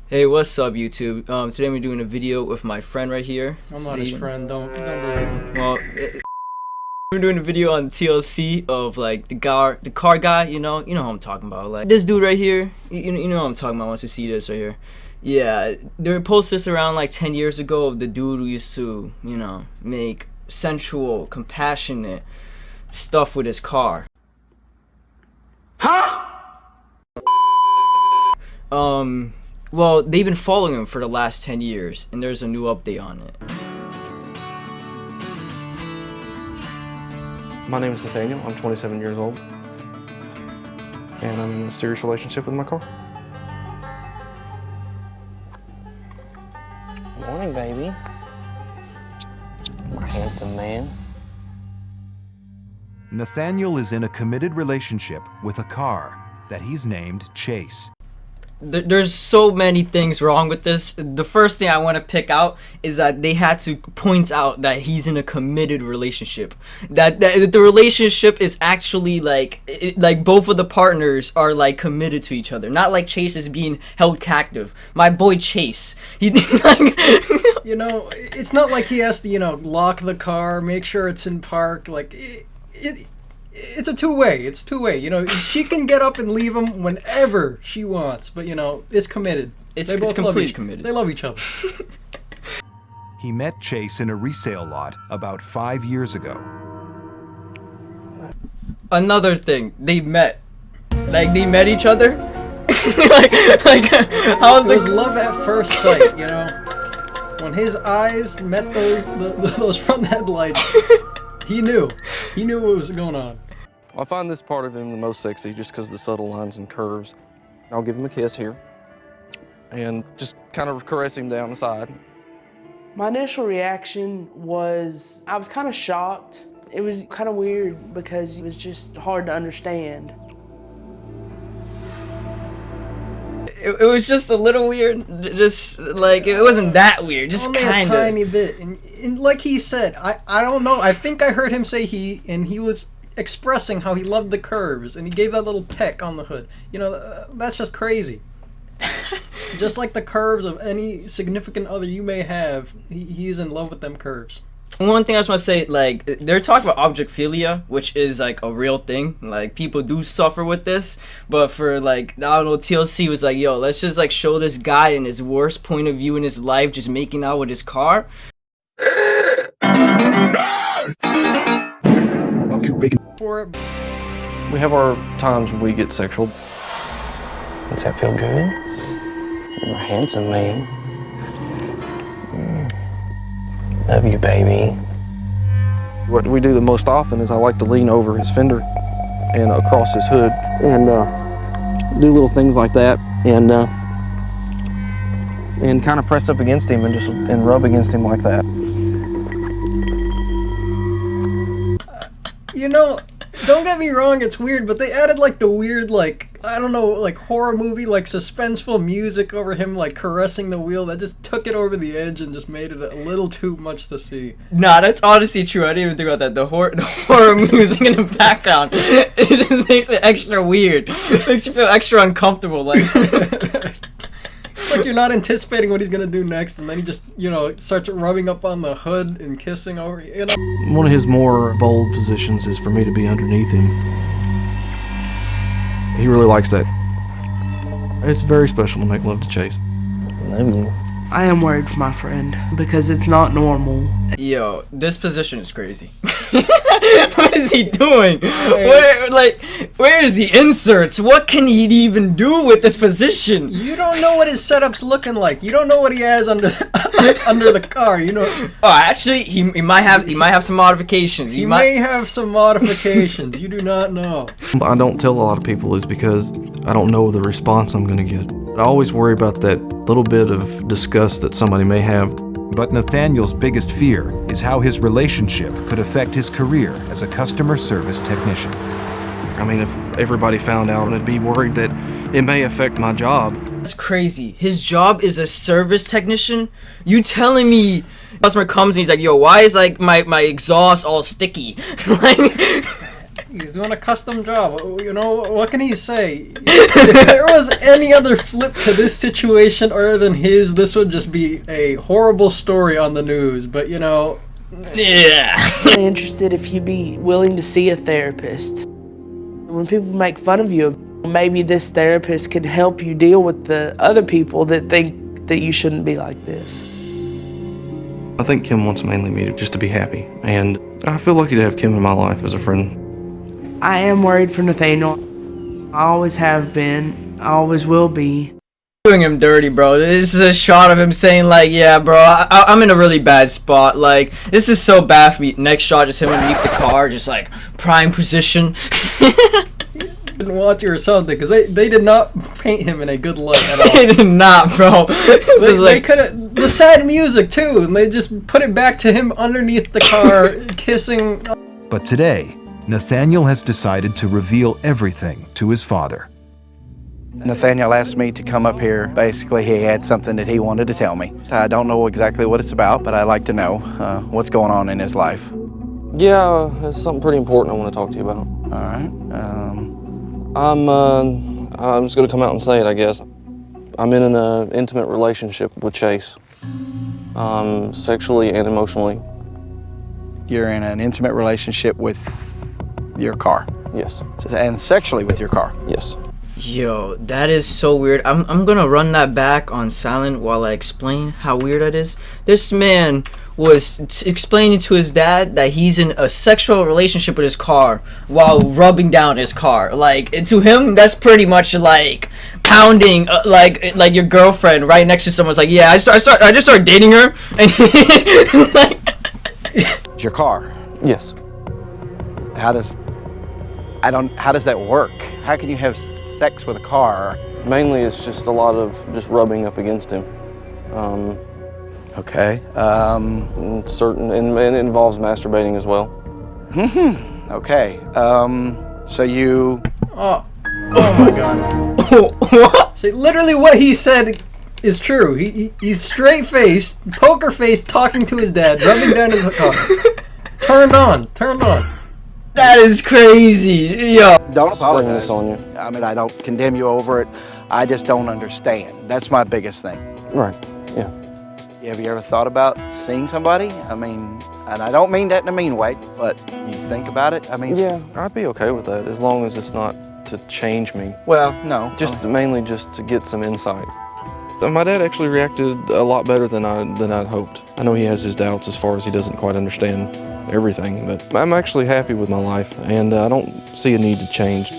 Hey, what's up, YouTube? Today we're doing a video with my friend right here. I'm not his friend. Don't believe him. Well, we're doing a video on TLC of like the car guy. You know who I'm talking about. Like this dude right here. You know what I'm talking about. Wants to see this right here. Yeah, they posted this around like 10 years ago of the dude who used to, make sensual, compassionate stuff with his car. Huh? Well, they've been following him for the last 10 years, and there's a new update on it. My name is Nathaniel. I'm 27 years old, and I'm in a serious relationship with my car. Morning, baby. My handsome man. Nathaniel is in a committed relationship with a car that he's named Chase. There's so many things wrong with this. The first thing I want to pick out is that they had to point out that he's in a committed relationship. That the relationship is actually like both of the partners are like committed to each other. Not like Chase is being held captive. My boy Chase, he like it's not like he has to, lock the car, make sure it's in park. Like it's a two-way. It's two-way. She can get up and leave him whenever she wants, but it's committed. It's completely committed. They love each other. He met Chase in a resale lot about 5 years ago. Another thing, they met. Like they met each other. How It was love at first sight, When his eyes met those front headlights, he knew what was going on. I find this part of him the most sexy just because of the subtle lines and curves. I'll give him a kiss here and just kind of caress him down the side. My initial reaction was, I was kind of shocked. It was kind of weird because it was just hard to understand. It was just a little weird. Just like it wasn't that weird. Just Only kind a of tiny bit. And like he said, I don't know. I think I heard him say he was expressing how he loved the curves, and he gave that little peck on the hood. That's just crazy. Just like the curves of any significant other you may have, he's in love with them curves. One thing I just want to say, like, they're talking about objectphilia, which is like a real thing. Like, people do suffer with this, but for like, I don't know, TLC was like, yo, let's just like show this guy in his worst point of view in his life, just making out with his car. For it. We have our times when we get sexual. Does that feel good? You're a handsome man. Love you, baby. What we do the most often is I like to lean over his fender and across his hood and do little things like that and kind of press up against him and rub against him like that. Don't get me wrong, it's weird, but they added like the weird, I don't know, like horror movie, like suspenseful music over him, like caressing the wheel. That just took it over the edge and just made it a little too much to see. Nah, that's honestly true. I didn't even think about that. The horror music in the background, it just makes it extra weird. Makes you feel extra uncomfortable. Like It's like you're not anticipating what he's gonna do next, and then he just, starts rubbing up on the hood and kissing over. One of his more bold positions is for me to be underneath him. He really likes that. It's very special to make love to Chase. Love you. I am worried for my friend because it's not normal. yo, this position is crazy. What is he doing? Where is the inserts? What can he even do with this position? You don't know what his setup's looking like. You don't know what he has under under the car. Oh, actually, he might have some modifications. He may have some modifications. You do not know. I don't tell a lot of people is because I don't know the response I'm going to get. I always worry about that little bit of disgust that somebody may have. But Nathaniel's biggest fear is how his relationship could affect his career as a customer service technician. I mean, if everybody found out, I'd be worried that it may affect my job. That's crazy. His job is a service technician? You telling me customer comes and he's like, yo, why is like my exhaust all sticky? Like He's doing a custom job. You know, what can he say? If there was any other flip to this situation other than his, this would just be a horrible story on the news. But, you know... Yeah. I'm interested if you'd be willing to see a therapist. When people make fun of you, maybe this therapist could help you deal with the other people that think that you shouldn't be like this. I think Kim wants mainly me just to be happy, and I feel lucky to have Kim in my life as a friend. I am worried for Nathaniel. I always have been. I always will be. Doing him dirty, bro. This is a shot of him saying like, yeah, bro, I'm in a really bad spot. Like, this is so bad for me. Next shot, just him underneath the car, just like prime position. Didn't want to or something, because they did not paint him in a good light at all. They did not, bro. They could have the sad music too, and they just put it back to him underneath the car kissing. But today, Nathaniel has decided to reveal everything to his father. Nathaniel asked me to come up here. Basically, he had something that he wanted to tell me. I don't know exactly what it's about, but I'd like to know what's going on in his life. Yeah, it's something pretty important I want to talk to you about. All right. I'm just gonna come out and say it, I guess. I'm in an intimate relationship with Chase, sexually and emotionally. You're in an intimate relationship with your car. Yes. And sexually with your car. Yes. Yo, that is so weird. I'm gonna run that back on silent while I explain how weird that is. This man was explaining to his dad that he's in a sexual relationship with his car while rubbing down his car. Like, to him, that's pretty much like pounding, like your girlfriend right next to someone's like, yeah, I just started dating her, and like, It's your car. Yes. How does that work? How can you have sex with a car? Mainly, it's just a lot of just rubbing up against him. Okay. And it involves masturbating as well. Okay. So you... Oh my god. See, literally what he said is true. He's straight-faced, poker-faced, talking to his dad, rubbing down his car. Turned on. that is crazy. Yo. Don't Spring apologize. this on you. I mean, I don't condemn you over it. I just don't understand. That's my biggest thing. Right. Yeah. Have you ever thought about seeing somebody? I mean, and I don't mean that in a mean way, but you think about it? I mean... Yeah, I'd be okay with that, as long as it's not to change me. Well, no. Mainly just to get some insight. My dad actually reacted a lot better than I'd hoped. I know he has his doubts as far as he doesn't quite understand everything, but I'm actually happy with my life, and I don't see a need to change.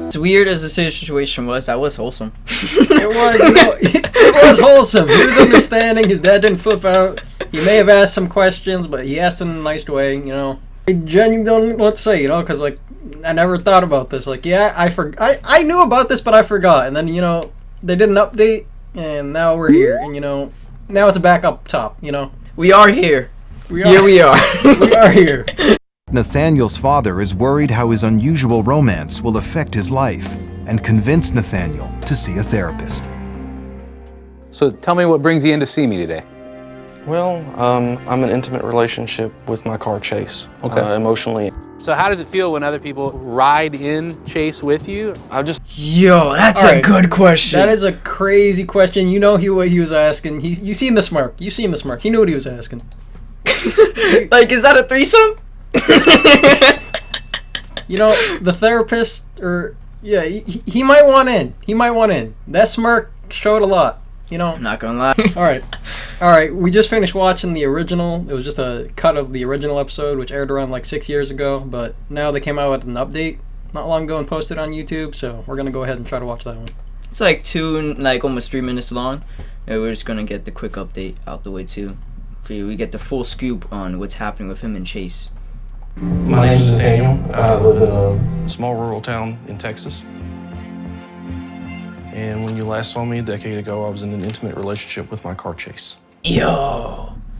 As weird as the situation was, that was wholesome. It was, it was wholesome. He was understanding. His dad didn't flip out. He may have asked some questions, but he asked in a nice way, I genuinely don't know what to say, because, like, I never thought about this. Like, yeah, I knew about this, but I forgot. And then, they did an update, and now we're here. And, now it's back up top, We are here. Here we are. We are here. Nathaniel's father is worried how his unusual romance will affect his life and convinced Nathaniel to see a therapist. So tell me what brings you in to see me today. Well, I'm in an intimate relationship with my car, Chase. Okay. Emotionally. So how does it feel when other people ride in Chase with you? Yo, that's a good question. That is a crazy question. You know what he was asking. You seen the smirk. You seen the smirk. He knew what he was asking. Like, is that a threesome? The therapist, he might want in. He might want in. That smirk showed a lot. I'm not gonna lie. All right. We just finished watching the original. It was just a cut of the original episode, which aired around like 6 years ago. But now they came out with an update not long ago and posted on YouTube. So we're gonna go ahead and try to watch that one. It's like almost 3 minutes long. And we're just gonna get the quick update out the way too. We get the full scoop on what's happening with him and Chase. My name is Nathaniel. I live in a small rural town in Texas. And when you last saw me a decade ago, I was in an intimate relationship with my car, Chase.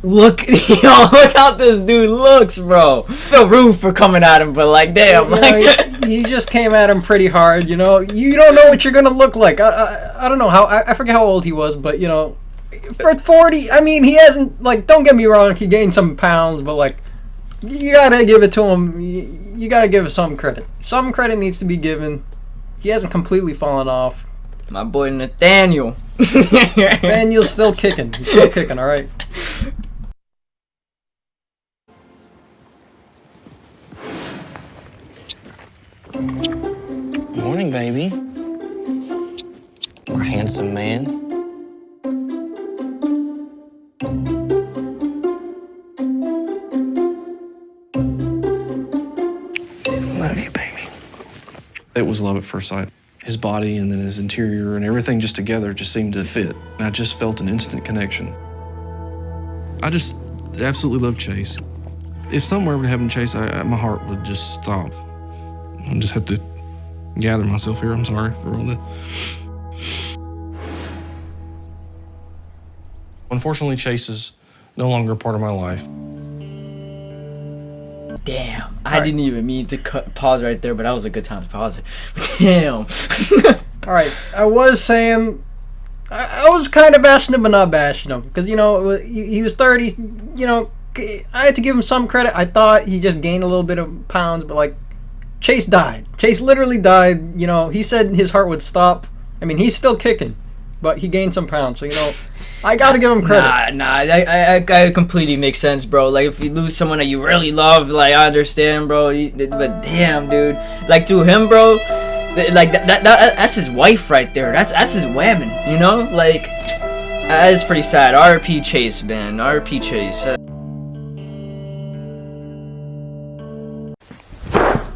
Look how this dude looks, bro. Feel rude for coming at him, but like, damn, he just came at him pretty hard. You don't know what you're gonna look like. I don't know how. I forget how old he was, but for 40, I mean, he hasn't, like, don't get me wrong, he gained some pounds, but like, You gotta give it to him. You gotta give him some credit. Some credit needs to be given. He hasn't completely fallen off. My boy Nathaniel. Nathaniel's still kicking. He's still kicking, alright? Morning, baby. My handsome man. Love you, baby. It was love at first sight. His body and then his interior and everything just together just seemed to fit. And I just felt an instant connection. I just absolutely love Chase. If something were ever to happen to Chase, my heart would just stop. I just have to gather myself here. I'm sorry for all that. Unfortunately, Chase is no longer a part of my life. Damn, I didn't even mean to pause right there, but that was a good time to pause it. Damn. Alright, I was saying... I was kind of bashing him, but not bashing him. Because, you know, he was 30, you know, I had to give him some credit. I thought he just gained a little bit of pounds, but, like, Chase died. Chase literally died. You know, he said his heart would stop. I mean, he's still kicking, but he gained some pounds. So, you know, I gotta give him credit. I completely makes sense, bro. Like, if you lose someone that you really love, like, I understand, bro. But damn, dude. Like, to him, bro, like, that's his wife right there. That's his woman, you know? Like, that is pretty sad. R.I.P. Chase, man. R.I.P. Chase.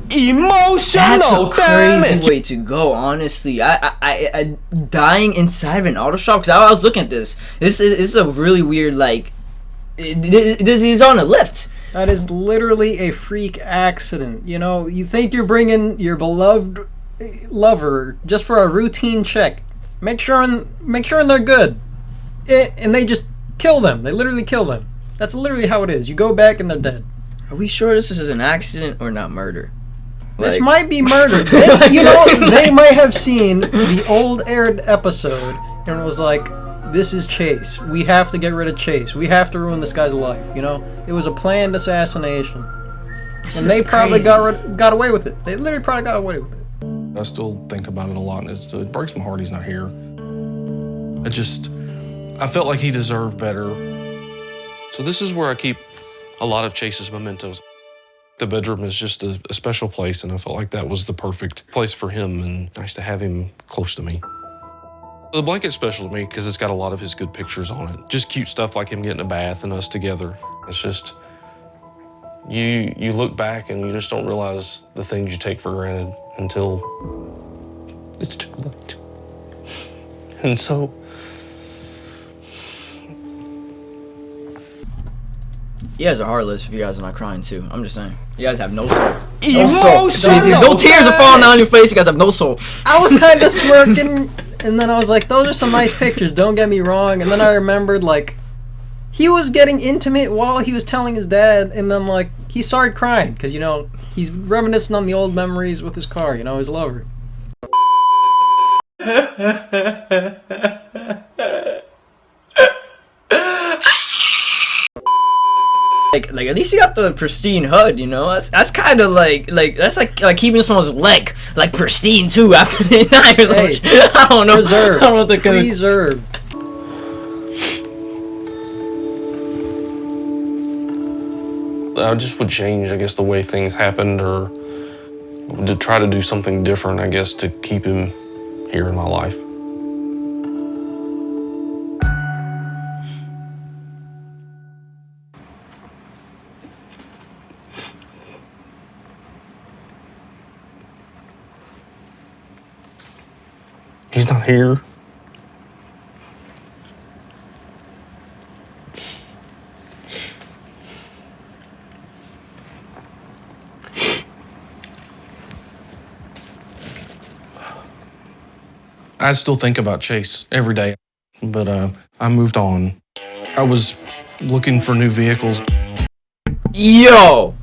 Emotional That's a crazy damage. way to go, honestly. I dying inside of an auto shop, because I was looking at this. This is a really weird, like, he's on a lift. That is literally a freak accident. You know, you think you're bringing your beloved lover just for a routine check. Make sure they're good. And they just kill them. They literally kill them. That's literally how it is. You go back and they're dead. Are we sure this is an accident or not murder? This might be murder. You know, they might have seen the old aired episode and it was like, this is Chase. We have to get rid of Chase. We have to ruin this guy's life. You know, it was a planned assassination, and they probably got away with it. They literally probably got away with it. I still think about it a lot, and it breaks my heart he's not here. I felt like he deserved better. So this is where I keep a lot of Chase's mementos. The bedroom is just a special place, and I felt like that was the perfect place for him, and nice to have him close to me. The blanket's special to me because it's got a lot of his good pictures on it. Just cute stuff like him getting a bath and us together. It's just, you look back and you just don't realize the things you take for granted until it's too late. And so, You guys are heartless if you guys are not crying too. I'm just saying. You guys have no soul. No soul. No tears are falling down your face. You guys have no soul. I was kind of smirking, and then I was like, those are some nice pictures, don't get me wrong. And then I remembered, like, he was getting intimate while he was telling his dad, and then, like, he started crying, because, you know, he's reminiscing on the old memories with his car, you know, his lover. Like at least he got the pristine HUD, you know. That's kind of like that's like keeping someone's leg like pristine too after they die. Hey, I don't know. Preserve. I don't know what they're gonna. Preserve. I just would change, I guess, the way things happened, or to try to do something different, I guess, to keep him here in my life. He's not here. I still think about Chase every day, but I moved on. I was looking for new vehicles. Yo,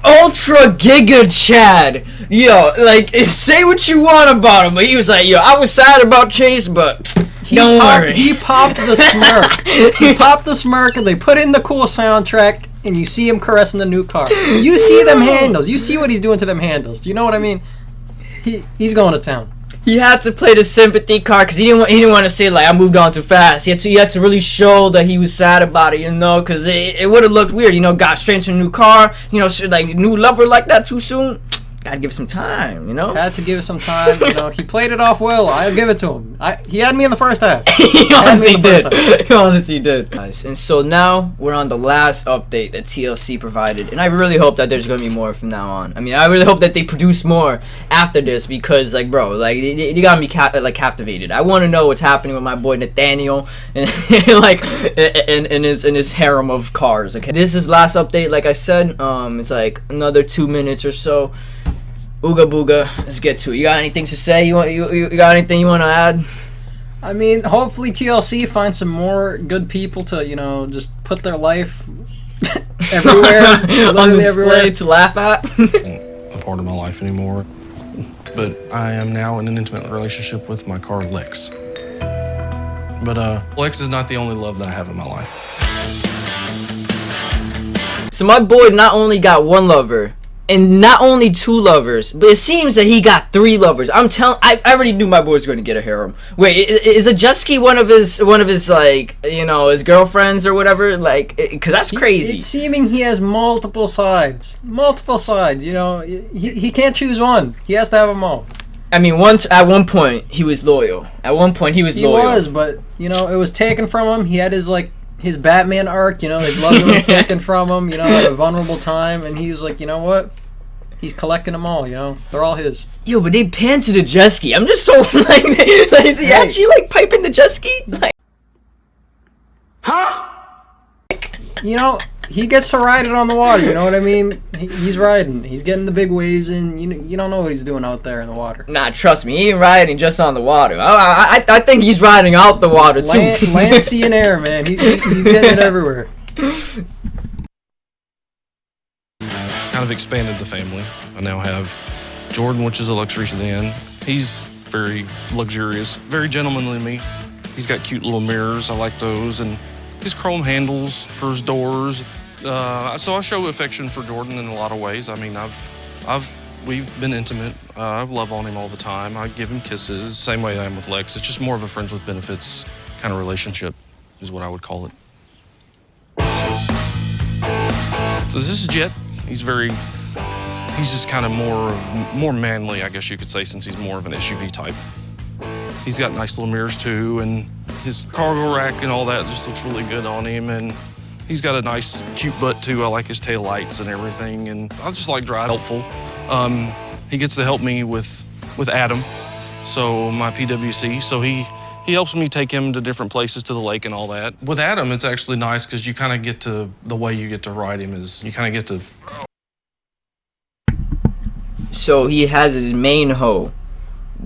Ultra Giga Chad. Yo, like, say what you want about him, but he was like, yo, I was sad about Chase, but don't worry. He popped the smirk. He popped the smirk, and they put in the cool soundtrack, and you see him caressing the new car. You see them handles. You see what he's doing to them handles. Do you know what I mean? He's going to town. He had to play the sympathy card because he didn't want to say like I moved on too fast. He had to really show that he was sad about it, because it would have looked weird, got straight into a new car, like new lover like that too soon. Gotta give it some time, Had to give it some time, He played it off well. I'll give it to him. He had me in the first half. He honestly did. He honestly did. Nice. And so now we're on the last update that TLC provided, and I really hope that there's gonna be more from now on. I mean, I really hope that they produce more after this because, like, bro, like you got me captivated. I want to know what's happening with my boy Nathaniel and like in his harem of cars. Okay, this is last update. Like I said, it's like another 2 minutes or so. Ooga booga, let's get to it. You got anything to say? You got anything you want to add? I mean, hopefully TLC finds some more good people to, just put their life everywhere, on display everywhere to laugh at. A part of my life anymore, but I am now in an intimate relationship with my car Lex. But Lex is not the only love that I have in my life. So my boy not only got one lover. And not only 2 lovers, but it seems that he got 3 lovers. I already knew my boy was going to get a harem. Wait, is a Jesky one of his like, his girlfriends or whatever? Like, because that's crazy. It's seeming he has multiple sides. He can't choose one. He has to have them all. I mean, at one point he was loyal. He was, but it was taken from him. He had his Batman arc, his loved one was taken from him, at a vulnerable time, and he was like, you know what? He's collecting them all, They're all his. Yo, but they panned to the jet ski. I'm just so like is he actually like piping the jet ski? Like, huh? He gets to ride it on the water, you know what I mean? He's riding. He's getting the big waves in. You don't know what he's doing out there in the water. Nah, trust me, he ain't riding just on the water. I think he's riding out the water, too. Land, sea, and air, man. He's getting it everywhere. Kind of expanded the family. I now have Jordan, which is a luxury sedan. He's very luxurious, very gentlemanly to me. He's got cute little mirrors. I like those. And his chrome handles for his doors. So I show affection for Jordan in a lot of ways. I mean, we've been intimate. I love on him all the time. I give him kisses, same way I am with Lex. It's just more of a friends with benefits kind of relationship is what I would call it. So this is Jet. He's just kind of more manly, I guess you could say, since he's more of an SUV type. He's got nice little mirrors too, and his cargo rack and all that just looks really good on him. And he's got a nice, cute butt too. I like his tail lights and everything, and I just like drive helpful. He gets to help me with Adam, so my PWC. So he helps me take him to different places, to the lake and all that. With Adam, it's actually nice because you kind of get to, the way you get to ride him is you kind of get to. So he has his main hoe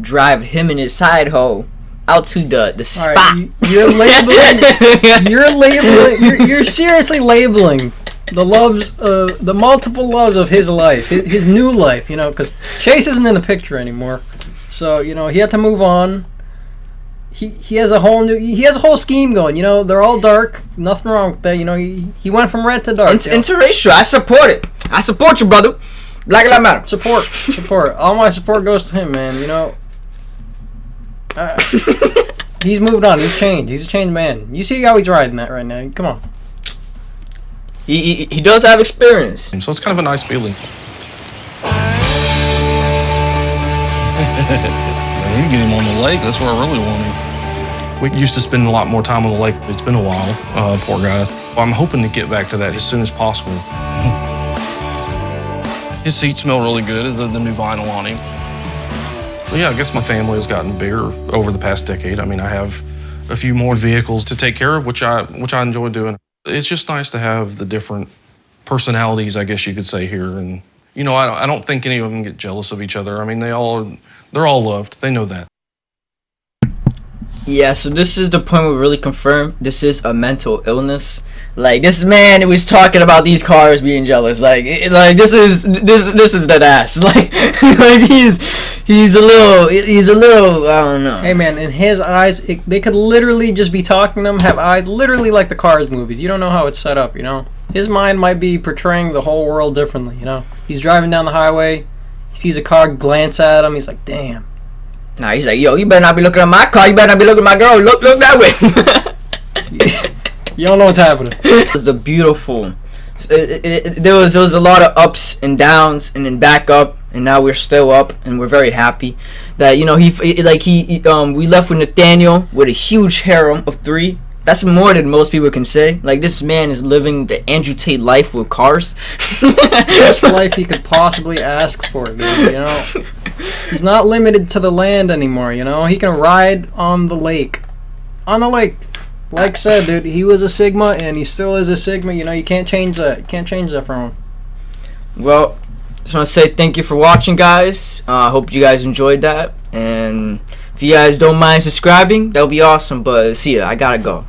drive him and his side hoe out to the spot. Right, you're labeling. You're seriously labeling the loves, the multiple loves of his life, his new life. Because Chase isn't in the picture anymore. So he had to move on. He has a whole scheme going. They're all dark. Nothing wrong with that. He went from red to dark. Interracial. I support it. I support you, brother. Black Lives Matter. Support. All my support goes to him, man. He's moved on. He's changed. He's a changed man. You see how he's riding that right now. Come on. He does have experience. So it's kind of a nice feeling. You get him on the lake. That's where I really want him. We used to spend a lot more time on the lake. It's been a while. Poor guy. I'm hoping to get back to that as soon as possible. His seats smell really good, the new vinyl on him. But yeah, I guess my family has gotten bigger over the past decade. I mean, I have a few more vehicles to take care of, which I enjoy doing. It's just nice to have the different personalities, I guess you could say, here. And, I don't think any of them get jealous of each other. I mean, they're all loved. They know that. Yeah, so this is the point where we really confirm this is a mental illness. Like, this man was talking about these cars being jealous. Like this is that ass. Like he's a little I don't know. Hey man, in his eyes, they could literally just be talking to him, have eyes literally like the Cars movies. You don't know how it's set up, His mind might be portraying the whole world differently, you know? He's driving down the highway, he sees a car glance at him, he's like, damn. Nah, he's like, yo, you better not be looking at my car. You better not be looking at my girl. Look that way. You don't know what's happening. It was the beautiful. There was a lot of ups and downs, and then back up, and now we're still up, and we're very happy that we left with Nathaniel with a huge harem of 3. That's more than most people can say. Like, this man is living the Andrew Tate life with cars. Best life he could possibly ask for, dude, you know? He's not limited to the land anymore, you know? He can ride on the lake. On the lake. Like said, dude, he was a Sigma, and he still is a Sigma. You know, you can't change that. You can't change that from him. Well, just want to say thank you for watching, guys. I hope you guys enjoyed that. And if you guys don't mind subscribing, that would be awesome. But see ya. I gotta go.